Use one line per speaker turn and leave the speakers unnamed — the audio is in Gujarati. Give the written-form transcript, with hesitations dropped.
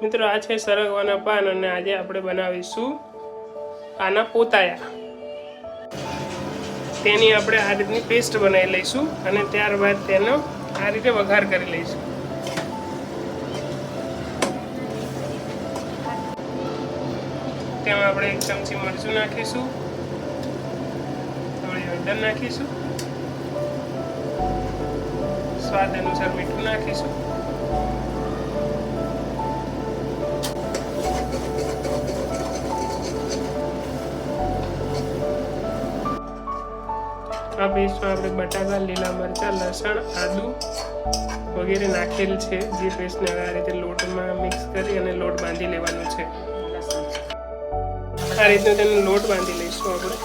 મિત્રો આ છે સરગવાના પાન અને આજે આપણે બનાવીશું આના પોતાયા. તેની આપણે આ રીતની પેસ્ટ બનાવી લઈશું અને ત્યારબાદ તેનો આ રીતે વઘાર કરી લઈશું. તેમાં આપણે 1 ચમચી મરચું નાખીશું, થોડી હળદર નાખીશું, સ્વાદ અનુસાર મીઠું નાખીશું. આ પેસ્ટમાં આપણે બટાકા, લીલા મરચાં, લસણ, આદુ વગેરે નાખેલ છે. જે પેસ્ટને આ રીતે લોટમાં મિક્સ કરી અને લોટ બાંધી લેવાનો છે. આ રીતે તેનો લોટ બાંધી લઈશું આપણે.